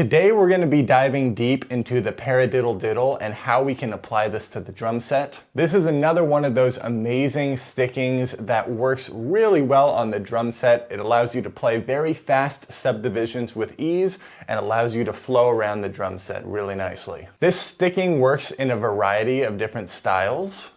Today we're going to be diving deep into the paradiddle-diddle and how we can apply this to the drum set. This is another one of those amazing stickings that works really well on the drum set. It allows you to play very fast subdivisions with ease and allows you to flow around the drum set really nicely. This sticking works in a variety of different styles.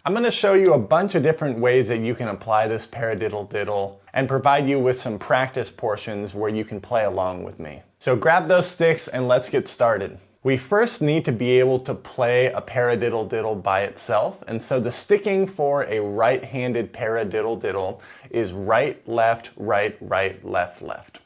I'm going to show you a bunch of different ways that you can apply this paradiddle-diddle and provide you with some practice portions where you can play along with me. So grab those sticks and let's get started. We first need to be able to play a paradiddle-diddle by itself, and so the sticking for a right-handed paradiddle-diddle is right, left, right, right, left, left.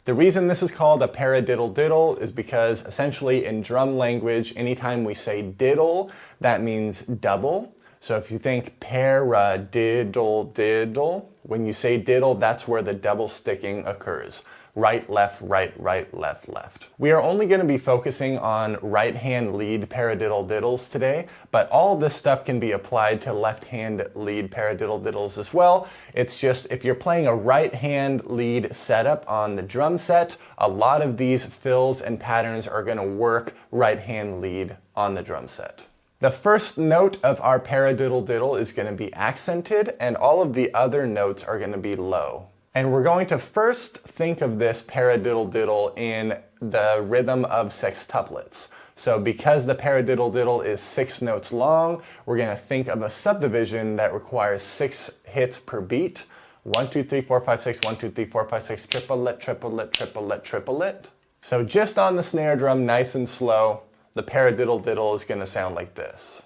The reason this is called a paradiddle-diddle is because essentially in drum language, anytime we say diddle, that means double. So if you think paradiddle-diddle, when you say diddle, that's where the double sticking occurs. Right, left, right, right, left, left. We are only going to be focusing on right hand lead paradiddle-diddles today, but all of this stuff can be applied to left hand lead paradiddle-diddles as well. It's just if you're playing a right hand lead setup on the drum set, a lot of these fills and patterns are going to work right hand lead on the drum set. The first note of our paradiddle-diddle is going to be accented, and all of the other notes are going to be low. And we're going to first think of this paradiddle-diddle in the rhythm of sextuplets. So because the paradiddle-diddle is 6 notes long, we're going to think of a subdivision that requires 6 hits per beat. 1, 2, 3, 4, 5, 6, 1, 2, 3, 4, 5, 6, triplet, triplet, triplet, triplet. So just on the snare drum, nice and slow, the paradiddle-diddle is going to sound like this.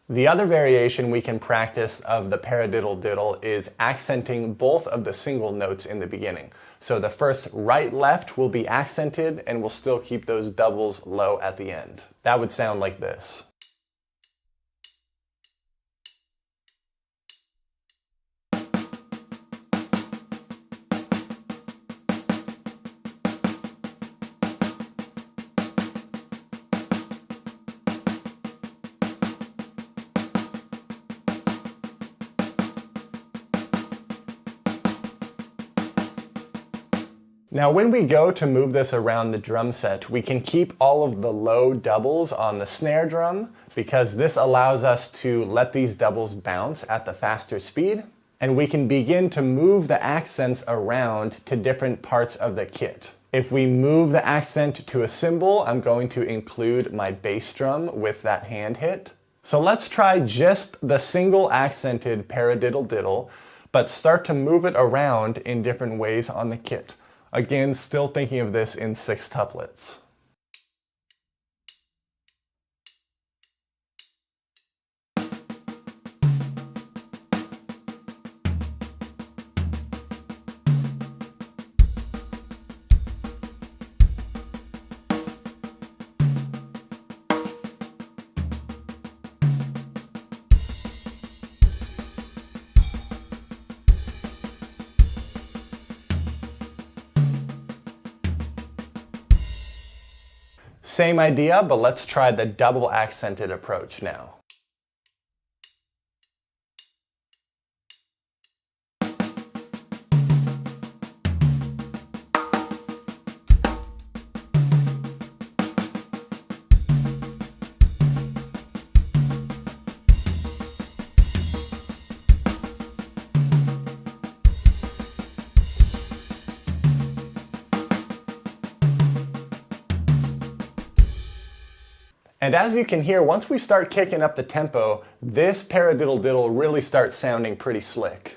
The other variation we can practice of the paradiddle-diddle is accenting both of the single notes in the beginning. So the first right-left will be accented and we'll still keep those doubles low at the end. That would sound like this. Now when we go to move this around the drum set, we can keep all of the low doubles on the snare drum because this allows us to let these doubles bounce at the faster speed, and we can begin to move the accents around to different parts of the kit. If we move the accent to a cymbal, I'm going to include my bass drum with that hand hit. So let's try just the single accented paradiddle-diddle, but start to move it around in different ways on the kit. Again, still thinking of this in sextuplets. Same idea, but let's try the double accented approach now. And as you can hear, once we start kicking up the tempo, this paradiddle-diddle really starts sounding pretty slick.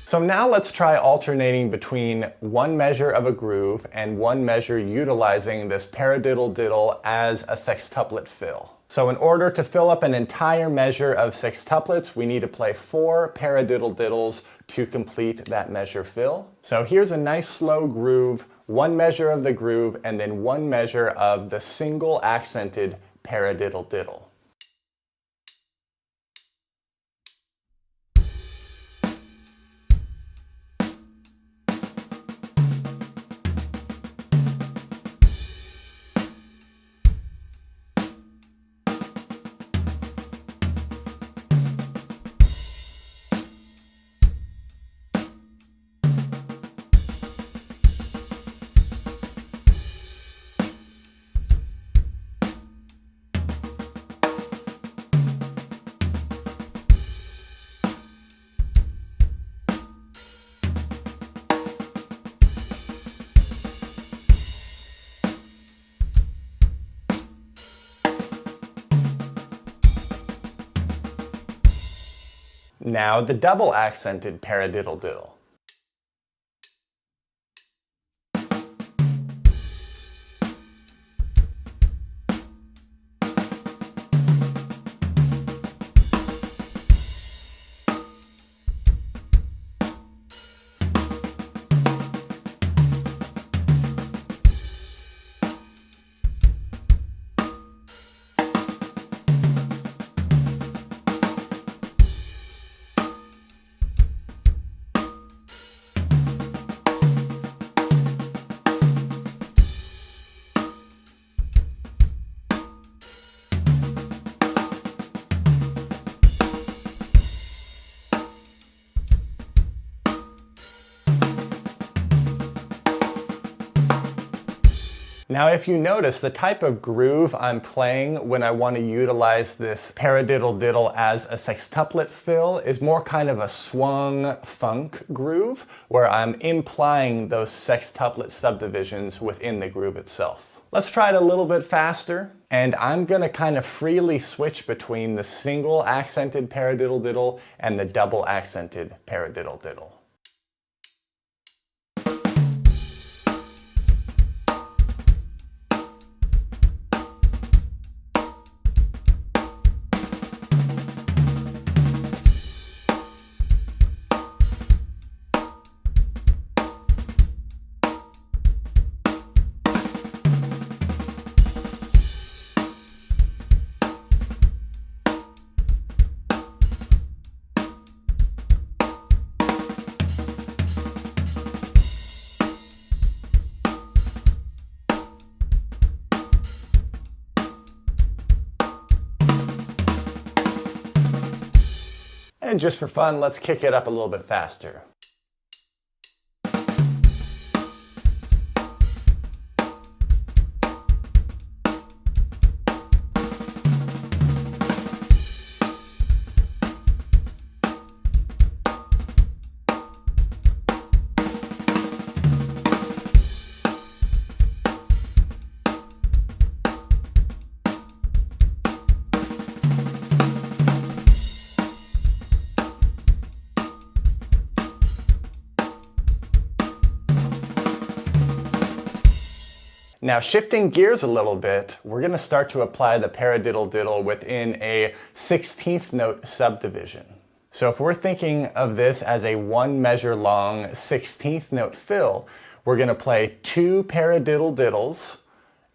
So now let's try alternating between one measure of a groove and one measure utilizing this paradiddle-diddle as a sextuplet fill. So in order to fill up an entire measure of sextuplets, we need to play 4 paradiddle-diddles to complete that measure fill. So here's a nice slow groove, one measure of the groove, and then one measure of the single accented paradiddle-diddle. Now the double accented paradiddle-diddle. Now if you notice, the type of groove I'm playing when I want to utilize this paradiddle-diddle as a sextuplet fill is more kind of a swung funk groove, where I'm implying those sextuplet subdivisions within the groove itself. Let's try it a little bit faster, and I'm going to kind of freely switch between the single accented paradiddle-diddle and the double accented paradiddle-diddle. And just for fun, let's kick it up a little bit faster. Now shifting gears a little bit, we're going to start to apply the paradiddle-diddle within a 16th note subdivision. So if we're thinking of this as a one measure long 16th note fill, we're going to play 2 paradiddle-diddles,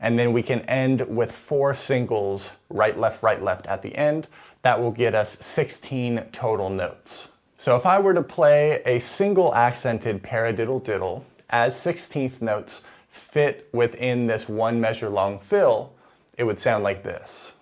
and then we can end with 4 singles, right, left at the end. That will get us 16 total notes. So if I were to play a single accented paradiddle-diddle as 16th notes fit within this one measure long fill, it would sound like this.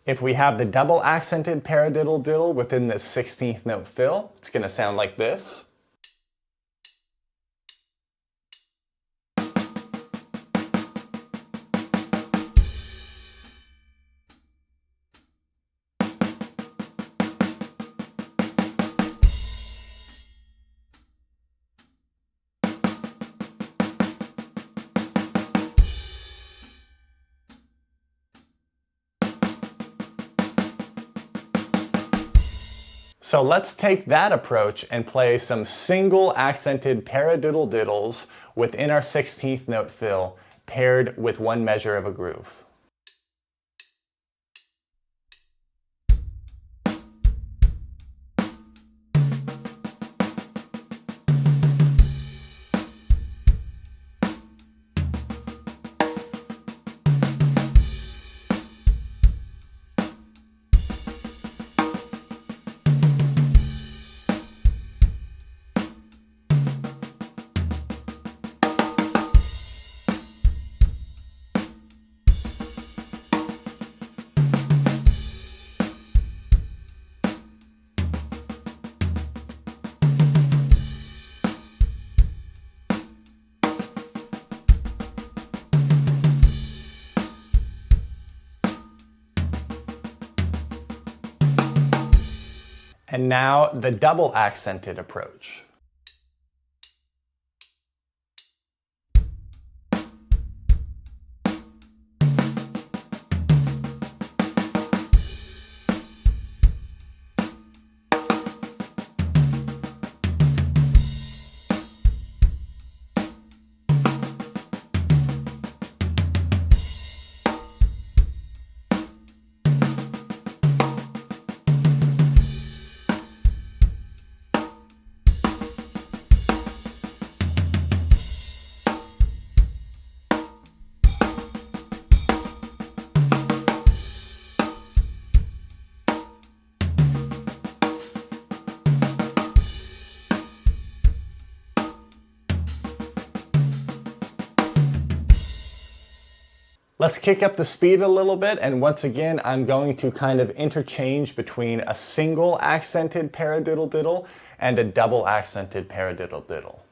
If we have the double accented paradiddle-diddle within the 16th note fill, it's going to sound like this. So let's take that approach and play some single accented paradiddle-diddles within our 16th note fill, paired with one measure of a groove. And now the double accented approach. Let's kick up the speed a little bit, and once again, I'm going to kind of interchange between a single accented paradiddle-diddle and a double accented paradiddle-diddle.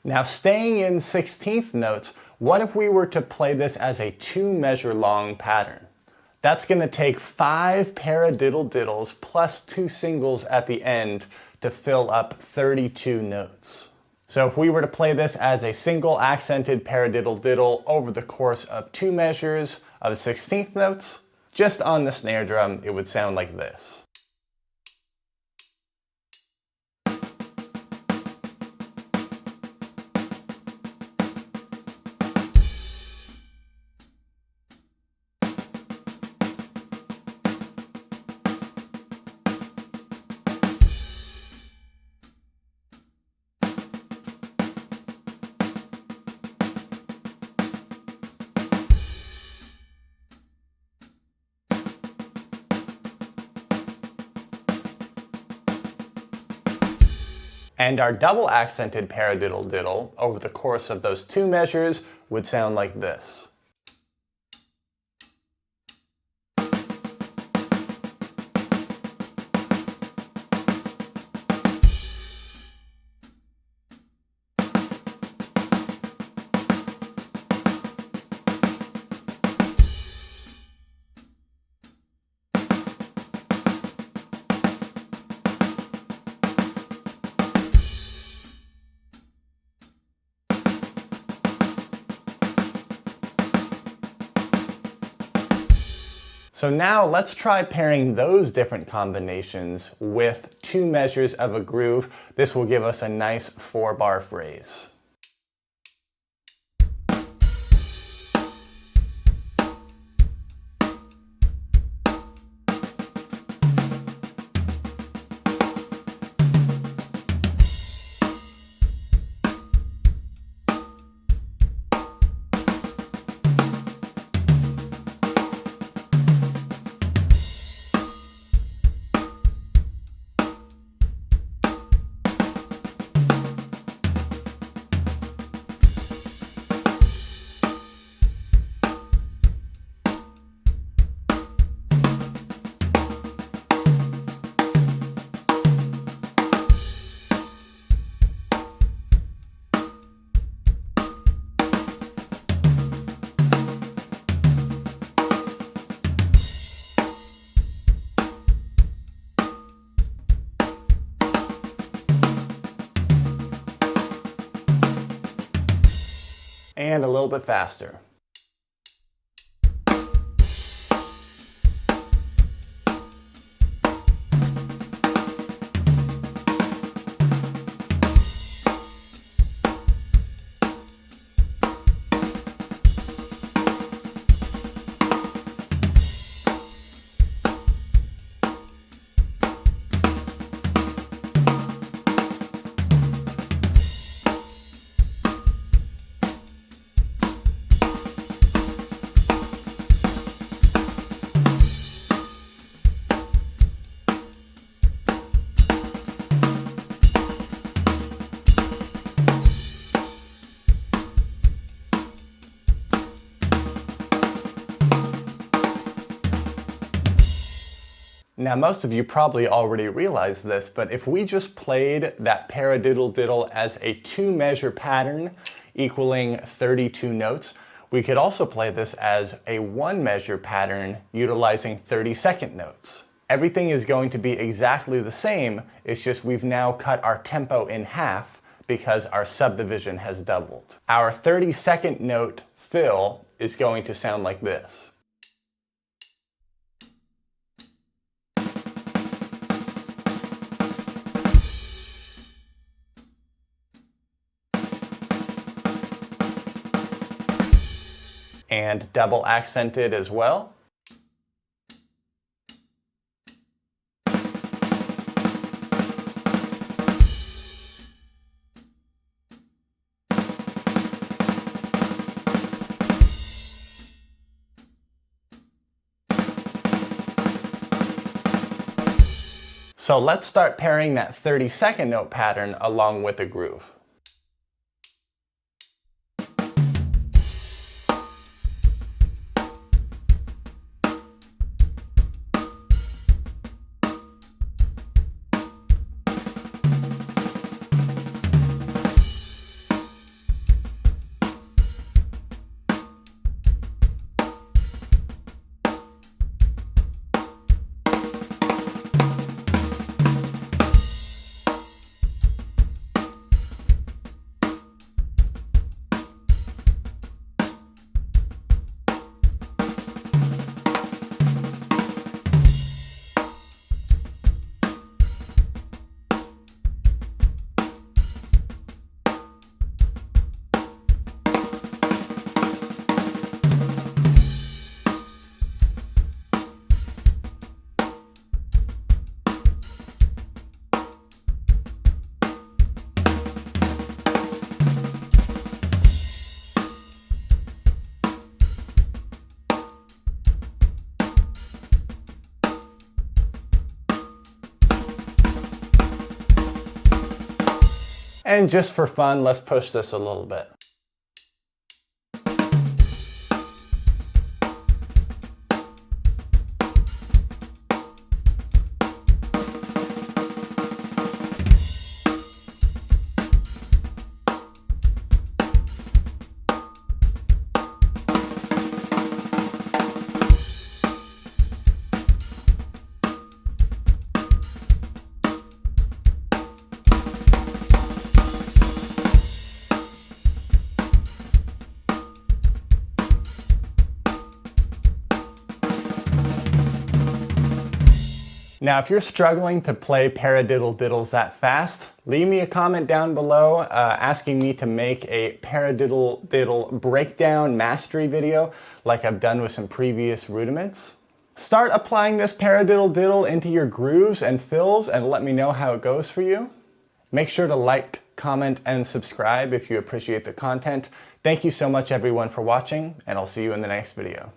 Now, staying in 16th notes, what if we were to play this as a 2-measure long pattern? That's going to take 5 paradiddle-diddles plus 2 singles at the end to fill up 32 notes. So if we were to play this as a single accented paradiddle-diddle over the course of 2 measures of 16th notes, just on the snare drum, it would sound like this. And our double accented paradiddle-diddle over the course of those 2 measures would sound like this. So now let's try pairing those different combinations with 2 measures of a groove. This will give us a nice 4-bar phrase. And a little bit faster. Now, most of you probably already realize this, but if we just played that paradiddle-diddle as a 2-measure pattern equaling 32 notes, we could also play this as a 1-measure pattern utilizing 32nd notes. Everything is going to be exactly the same, it's just we've now cut our tempo in half because our subdivision has doubled. Our 32nd note fill is going to sound like this. And double accented as well. So let's start pairing that 32nd note pattern along with a groove. And just for fun, let's push this a little bit. Now, if you're struggling to play paradiddle-diddles that fast, leave me a comment down below asking me to make a paradiddle-diddle breakdown mastery video like I've done with some previous rudiments. Start applying this paradiddle-diddle into your grooves and fills and let me know how it goes for you. Make sure to like, comment, and subscribe if you appreciate the content. Thank you so much everyone for watching, and I'll see you in the next video.